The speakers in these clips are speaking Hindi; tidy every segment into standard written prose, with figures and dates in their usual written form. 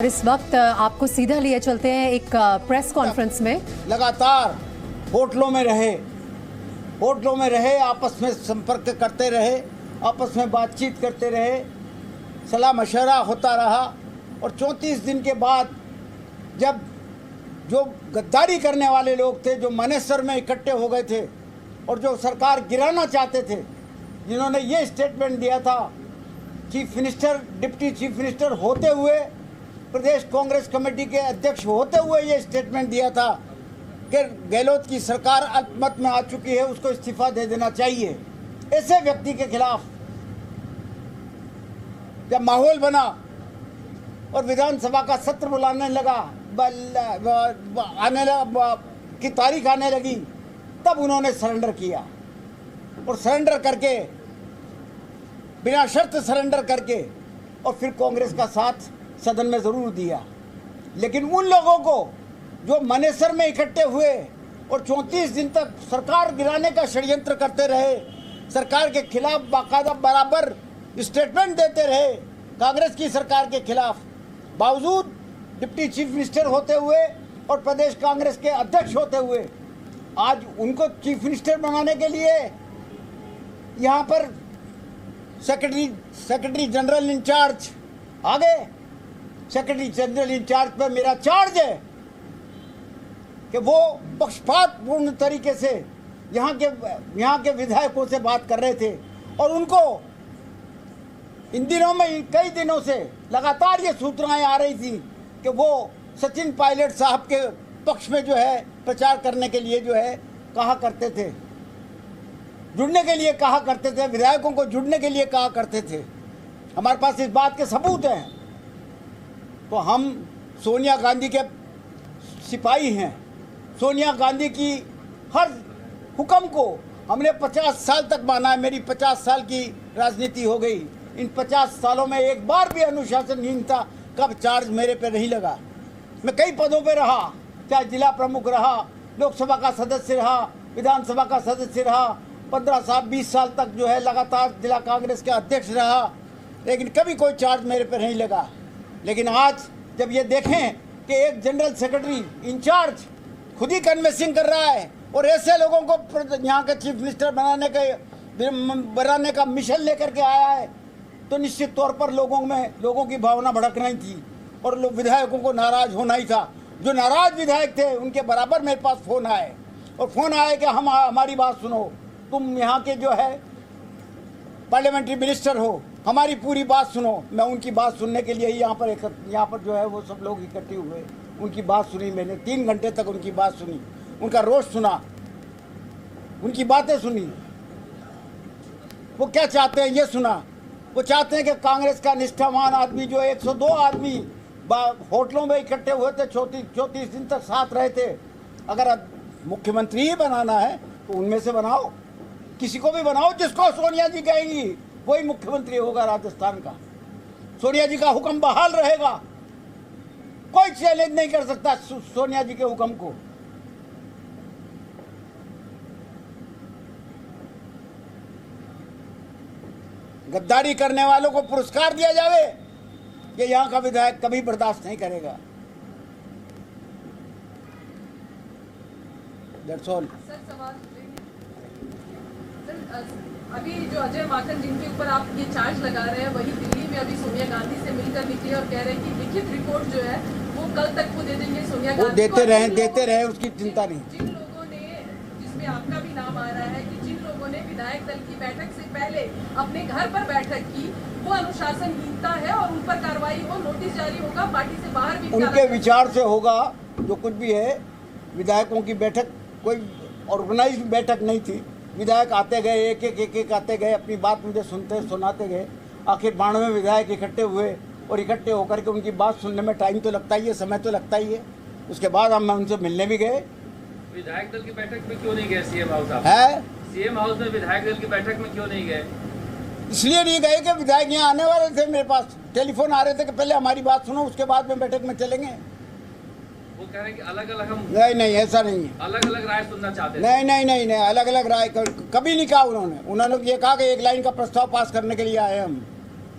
इस वक्त आपको सीधा लिए चलते हैं एक प्रेस कॉन्फ्रेंस में। लगातार होटलों में रहे, आपस में संपर्क करते रहे, आपस में बातचीत करते रहे, सलाह मशवरा होता रहा। और 34 दिन के बाद जब जो गद्दारी करने वाले लोग थे, जो मानेसर में इकट्ठे हो गए थे और जो सरकार गिराना चाहते थे, जिन्होंने ये स्टेटमेंट दिया था, chief minister, deputy chief minister होते हुए, प्रदेश कांग्रेस कमेटी के अध्यक्ष होते हुए ये स्टेटमेंट दिया था कि गहलोत की सरकार अल्पमत में आ चुकी है, उसको इस्तीफा दे देना चाहिए। ऐसे व्यक्ति के खिलाफ जब माहौल बना और विधानसभा का सत्र बुलाने लगा, की तारीख आने लगी, तब उन्होंने सरेंडर किया। और सरेंडर करके, बिना शर्त सरेंडर करके, और फिर कांग्रेस का साथ सदन में ज़रूर दिया। लेकिन उन लोगों को जो मानेसर में इकट्ठे हुए और 34 दिन तक सरकार गिराने का षड्यंत्र करते रहे, सरकार के खिलाफ बाकायदा बराबर स्टेटमेंट देते रहे, कांग्रेस की सरकार के खिलाफ, बावजूद डिप्टी चीफ मिनिस्टर होते हुए और प्रदेश कांग्रेस के अध्यक्ष होते हुए, आज उनको चीफ मिनिस्टर बनाने के लिए यहाँ पर सेक्रेटरी जनरल इंचार्ज आ गए। सेक्रेटरी जनरल इंचार्ज पर मेरा चार्ज है कि वो पक्षपातपूर्ण तरीके से यहाँ के विधायकों से बात कर रहे थे। और उनको इन दिनों में, कई दिनों से लगातार ये सूचनाएं आ रही थी कि वो सचिन पायलट साहब के पक्ष में जो है प्रचार करने के लिए जो है कहा करते थे, जुड़ने के लिए कहा करते थे, विधायकों को जुड़ने के लिए कहा करते थे। हमारे पास इस बात के सबूत हैं। तो हम सोनिया गांधी के सिपाही हैं। सोनिया गांधी की हर हुक्म को हमने 50 साल तक माना है। मेरी 50 साल की राजनीति हो गई। इन 50 सालों में एक बार भी अनुशासनहीनता का चार्ज मेरे पे नहीं लगा। मैं कई पदों पे रहा, चाहे जिला प्रमुख रहा, लोकसभा का सदस्य रहा, विधानसभा का सदस्य रहा, 15 साल 20 साल तक जो है लगातार जिला कांग्रेस के अध्यक्ष रहा, लेकिन कभी कोई चार्ज मेरे पे नहीं लगा। लेकिन आज जब ये देखें कि एक जनरल सेक्रेटरी इंचार्ज खुद ही कन्वेंसिंग कर रहा है और ऐसे लोगों को यहाँ के चीफ मिनिस्टर बनाने का मिशन लेकर के आया है, तो निश्चित तौर पर लोगों की भावना भड़कना ही थी और विधायकों को नाराज होना ही था। जो नाराज विधायक थे उनके बराबर मेरे पास फ़ोन आए और फ़ोन आए कि हमारी बात सुनो, तुम यहाँ के जो है पार्लियामेंट्री मिनिस्टर हो, हमारी पूरी बात सुनो। मैं उनकी बात सुनने के लिए ही यहाँ पर जो है वो सब लोग इकट्ठे हुए। उनकी बात सुनी मैंने, 3 घंटे तक उनकी बात सुनी, उनका रोष सुना, उनकी बातें सुनी। वो क्या चाहते हैं ये सुना। वो चाहते हैं कि कांग्रेस का निष्ठावान आदमी, जो 102 आदमी होटलों में इकट्ठे हुए थे, 34 दिन तक साथ रहे थे, अगर मुख्यमंत्री ही बनाना है तो उनमें से बनाओ, किसी को भी बनाओ जिसको सोनिया जी कहेंगी वही मुख्यमंत्री होगा राजस्थान का। सोनिया जी का हुक्म बहाल रहेगा, कोई चैलेंज नहीं कर सकता सोनिया जी के हुक्म को। गद्दारी करने वालों को पुरस्कार दिया जावे, ये यहाँ का विधायक कभी बर्दाश्त नहीं करेगा। That's all. अभी जो अजय माकन जिनके ऊपर आप ये चार्ज लगा रहे हैं, वही दिल्ली में अभी सोनिया गांधी से मिलकर निकले और कह रहे हैं कि लिखित रिपोर्ट जो है वो कल तक वो दे देंगे सोनिया गांधी। वो देते रहे, उसकी चिंता नहीं। जिन लोगों ने, जिसमें आपका भी नाम आ रहा है कि जिन लोगों ने विधायक दल की बैठक से पहले अपने घर पर बैठक की, वो अनुशासनहीनता है और उन पर कार्रवाई हो, नोटिस जारी होगा, पार्टी से बाहर भी उनके विचार से होगा। जो कुछ भी है, विधायकों की बैठक कोई ऑर्गेनाइज्ड बैठक नहीं थी। विधायक आते गए, एक आते गए, अपनी बात मुझे सुनाते गए। आखिर 92 विधायक इकट्ठे हुए और इकट्ठे होकर के उनकी बात सुनने में टाइम तो लगता ही है, समय तो लगता ही है। उसके बाद हम उनसे मिलने भी गए। विधायक दल की बैठक में क्यों नहीं गए सीएम हाउस? है सीएम हाउस में विधायक दल की बैठक में क्यों नहीं गए? इसलिए नहीं गए कि विधायक यहाँ आने वाले थे। मेरे पास टेलीफोन आ रहे थे कि पहले हमारी बात सुनो, उसके बाद में बैठक में चलेंगे। वो कह रहे हैं कि अलग अलग हम नहीं ऐसा नहीं है। अलग अलग राय सुनना चाहते हैं। नहीं अलग अलग राय कभी नहीं कहा उन्होंने। उन्होंने ये कहा कि एक लाइन का प्रस्ताव पास करने के लिए आए हम।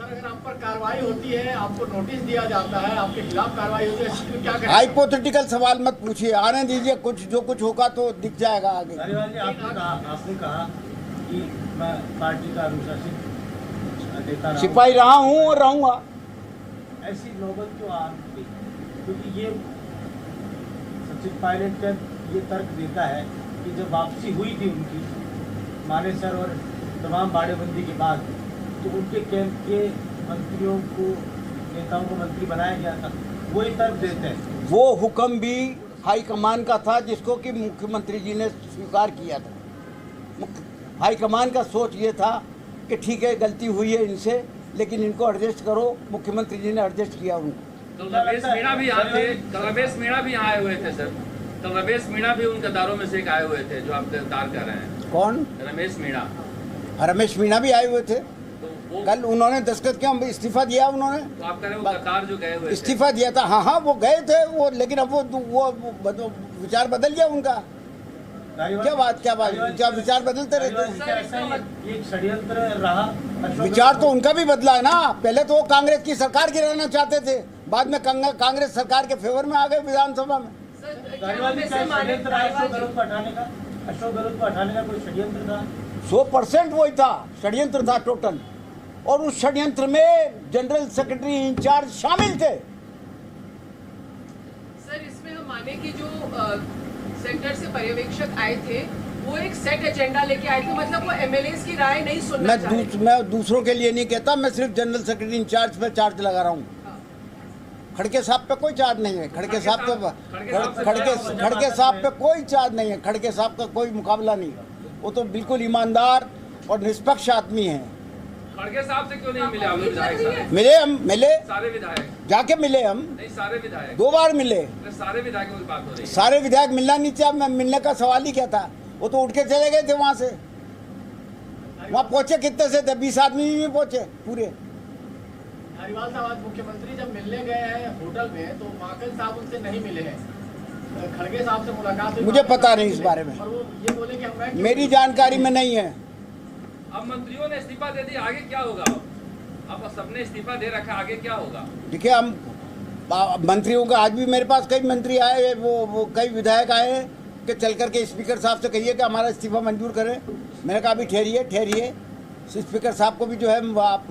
सर अगर आप पर कार्रवाई होती है, आपको नोटिस दिया जाता है, आपके खिलाफ कार्रवाई होती है, इसमें क्या कहें? हाइपोथेटिकल सवाल मत पूछिए, आने दीजिए, कुछ जो कुछ होगा तो दिख जाएगा आगे। धारीवाल जी, आपने कहा कि मैं पार्टी का अनुशासित नेता रहा हूं। सिपाही रहा हूँ और रहूंगा। ऐसी नौबत क्यों आ गई? क्योंकि ये सचिन पायलट का ये तर्क देता है कि जब वापसी हुई थी उनकी मानेसर और तमाम बाड़ेबंदी के बाद, तो उनके कैंप के मंत्रियों को, नेताओं को मंत्री बनाया गया था, वो ही तर्क देते हैं। वो हुक्म भी हाईकमान का था जिसको कि मुख्यमंत्री जी ने स्वीकार किया था। हाईकमान का सोच ये था कि ठीक है गलती हुई है इनसे, लेकिन इनको एडजस्ट करो। मुख्यमंत्री जी ने एडजस्ट किया उनको। तो रमेश मीणा भी यहाँ थे, कल रमेश मीणा भी यहाँ आए हुए थे सर, कल रमेश मीणा भी उन गद्दारों में से एक आए हुए थे जो आप गद्दार कर रहे हैं। कौन? रमेश मीणा। रमेश मीणा भी आए हुए थे, तो वो कल उन्होंने दस्तखत किया, इस्तीफा दिया उन्होंने। तो आप कह रहे हैं वो गद्दार जो गए हुए थे। इस्तीफा दिया था, हाँ हाँ वो गए थे वो, लेकिन अब वो विचार बदल गया उनका। क्या बात क्या विचार बदलते रहते हैं। ये षड्यंत्र रहा। विचार तो उनका भी बदला है ना। पहले तो वो कांग्रेस की सरकार गिराना चाहते थे, बाद में कांग्रेस सरकार के फेवर में आ गए विधानसभा में। धारीवाल जी, क्या षड्यंत्र रहा अशोक गहलोत को हटाने का? अशोक गहलोत को हटाने का कोई षड्यंत्र था? 100% वही था, षड्यंत्र था टोटल। और उस षड्यंत्र में जनरल सेक्रेटरी इंचार्ज शामिल थे। सर इसमें हम माने कि जो सेंटर से पर्यवेक्षक आए थे वो एक सेट एजेंडा लेके आए थे, मतलब वो एमएलएस की राय नहीं सुनना चाहे थे। मैं दूसरों के लिए नहीं कहता, मैं सिर्फ जनरल सेक्रेटरी इंचार्ज पे चार्ज लगा रहा हूँ। खड़के साहब पे कोई चार्ज नहीं है। खड़के साहब पे कोई चार्ज नहीं है। खड़के साहब का कोई मुकाबला नहीं। वो तो बिल्कुल ईमानदार और निष्पक्ष आदमी है। खड़गे साहब से क्यों नहीं मिले आप लोग विधायक साहब? मिले सारे विधायक जाके मिले हम। नहीं, सारे विधायक 2 बार मिले। सारे विधायकों की बात हो रही है। सारे विधायक मिलना नहीं चाहिए। मैं मिलने का सवाल ही क्या था। वो तो उठ के चले गए थे वहां से। वहां पहुंचे कितने से थे? 20 आदमी भी पहुंचे पूरे। धारीवाल साहब, आज मुख्यमंत्री जब मिलने गए हैं होटल में तो माकन साहब उनसे नहीं मिले हैं। खड़गे साहब से मुलाकात हुई, मुझे पता नहीं इस बारे में, और वो ये बोले कि मैं मेरी जानकारी में नहीं है। अब मंत्रियों ने इस्तीफा दे दिया, आगे क्या होगा? अब सबने इस्तीफा दे रखा, आगे क्या होगा? देखिए, हम मंत्रियों का आज भी मेरे पास कई मंत्री आए, वो कई विधायक आए कि चल करके स्पीकर साहब से कहिए कि हमारा इस्तीफा मंजूर करें। मैंने कहा अभी ठहरिए। स्पीकर साहब को भी जो है आप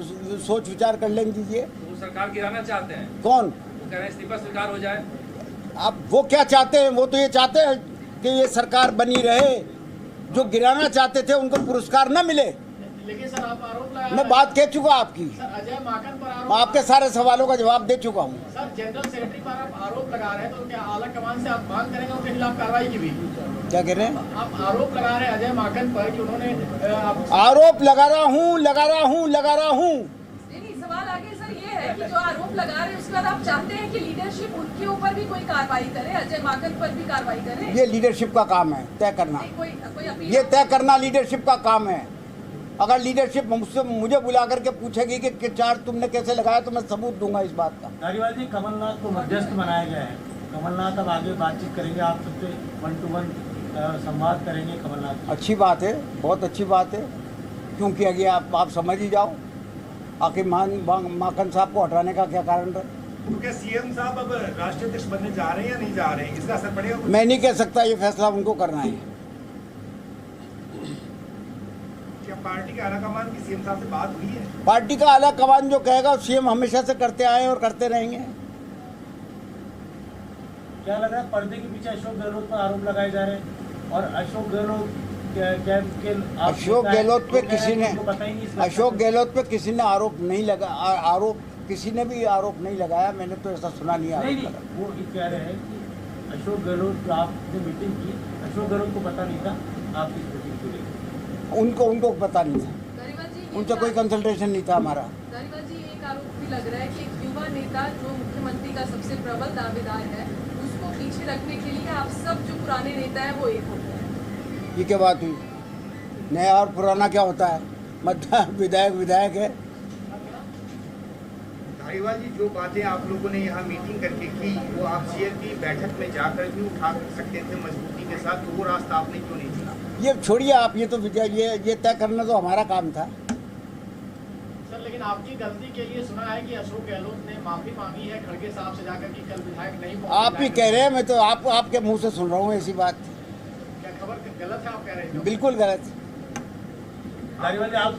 सोच विचार कर लेंगे दीजिए। वो सरकार गिराना चाहते हैं। कौन? वो कह रहे हैं इस्तीफा स्वीकार हो जाए। अब वो क्या चाहते हैं? वो तो ये चाहते हैं कि ये सरकार बनी रहे। जो गिराना चाहते थे उनको पुरस्कार न मिले। लेकिन सर आप आरोप लगा, मैं बात कह चुका आपकी। सर अजय माकन पर आरोप, मैं आपके सारे सवालों का जवाब दे चुका हूँ। सर जनरल सेक्रेटरी पर आप आरोप लगा रहे हैं, तो क्या आला कमान से आप मांग करेंगे उनके खिलाफ कार्रवाई की भी? क्या कह रहे हैं? आप आरोप लगा रहे हैं अजय माकन पर कि उन्होंने आरोप लगा रहा हूँ। नहीं, सवाल आगे सर ये है कि जो आरोप लगा रहे हैं उसके बाद आप चाहते हैं कि लीडरशिप उनके ऊपर भी कोई कार्रवाई करे, अजय माकन पर भी कार्रवाई करे? ये लीडरशिप का काम है तय करना। कोई अपील? ये तय करना लीडरशिप का काम है। अगर लीडरशिप मुझे बुला करके पूछेगी कि चार्ज तुमने कैसे लगाया, तो मैं सबूत दूंगा इस बात का। धारीवाल जी, कमलनाथ को मध्यस्थ बनाया गया है। कमलनाथ अब आगे बातचीत करेंगे, आप सबसे 1-to-1 संवाद करेंगे कमलनाथ। अच्छी बात है, बहुत अच्छी बात है। क्योंकि आगे आप समझ ही जाओ आखिर माकन साहब को हटाने का क्या कारण था। तो क्या सीएम साहब अब राष्ट्रीय अध्यक्ष बनने जा रहे हैं या नहीं जा रहे हैं? इसका असर पड़ेगा? मैं नहीं कह सकता, ये फैसला उनको करना है। क्या पार्टी के आलाकमान की सीएम साहब से बात हुई है? पार्टी का आला कमान जो कहेगा सीएम हमेशा से करते आए और करते रहेंगे। क्या लग रहा है, पर्दे के पीछे अशोक गहलोत पर आरोप लगाए जा रहे हैं और अशोक गहलोत अशोक गहलोत पे किसी ने पता ही नहीं। अशोक गहलोत पे किसी ने आरोप नहीं लगा, किसी ने भी आरोप नहीं लगाया। मैंने तो ऐसा सुना नहीं। नहीं, वो ये कह रहे हैं कि अशोक गहलोत जो आपने मीटिंग की, अशोक गहलोत को पता नहीं था आपकी मीटिंग को लेकर? उनको पता नहीं था, उनसे कोई कंसल्टेशन नहीं था हमारा। धारीवाल जी, एक आरोप भी लग रहा है कि एक युवा नेता जो मुख्यमंत्री का सबसे प्रबल दावेदार है, उसको पीछे रखने के लिए आप सब जो पुराने नेता है वो एक हो गए हैं। ये क्या बात हुई? नया और पुराना क्या होता है? मतलब विधायक है। धारीवाल जी, जो बातें आप लोगों ने यहाँ मीटिंग करके की, वो आप सीएम की बैठक में जाकर भी उठा सकते थे मजबूती के साथ, तो वो रास्ता आपने क्यों नहीं चुना? ये छोड़िए आप, ये तो ये तय करना तो हमारा काम था। सर लेकिन लेकिन आपकी गलती के लिए सुना है कि अशोक गहलोत ने माफी मांगी है खड़गे साहब से जाकर कि कल विधायक नहीं पहुंचे। आप ही कह रहे हैं, मैं तो आपके मुंह से सुन रहा हूँ ऐसी बात। क्या खबर गलत है आप कह रहे हैं? बिल्कुल गलत। धारीवाल जी, आप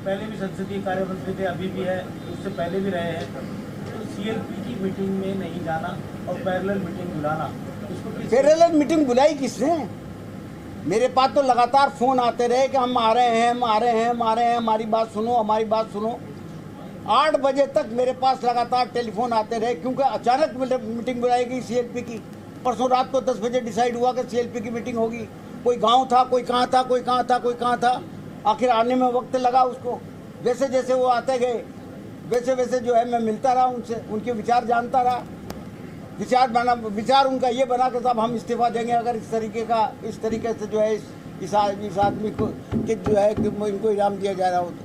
पहले भी संसदीय कार्य मंत्री थे, अभी भी है, उससे पहले भी रहे हैं। तो सीएलपी की मीटिंग में नहीं जाना और पैरेलल मीटिंग बुलाना, इसको पैरेलल मीटिंग बुलाई किसने? मेरे पास तो लगातार फोन आते रहे कि हम आ रहे हैं, हम आ रहे हैं, हम आ रहे हैं, हमारी बात सुनो, हमारी बात सुनो। 8 बजे तक मेरे पास लगातार टेलीफोन आते रहे, क्योंकि अचानक मीटिंग बुलाई गई सीएलपी की। परसों रात को 10 बजे डिसाइड हुआ कि सीएलपी की मीटिंग होगी। कोई गांव था, कोई कहाँ था, कोई कहाँ था, कोई कहाँ था। आखिर आने में वक्त लगा उसको। जैसे जैसे वो आते गए वैसे वैसे जो है मैं मिलता रहा उनसे, उनके विचार जानता रहा। विचार उनका ये बना कि साहब हम इस्तीफा देंगे अगर इस तरीके से जो है इस आदमी को कि जो है कि इनको इनाम दिया जा रहा हो तो।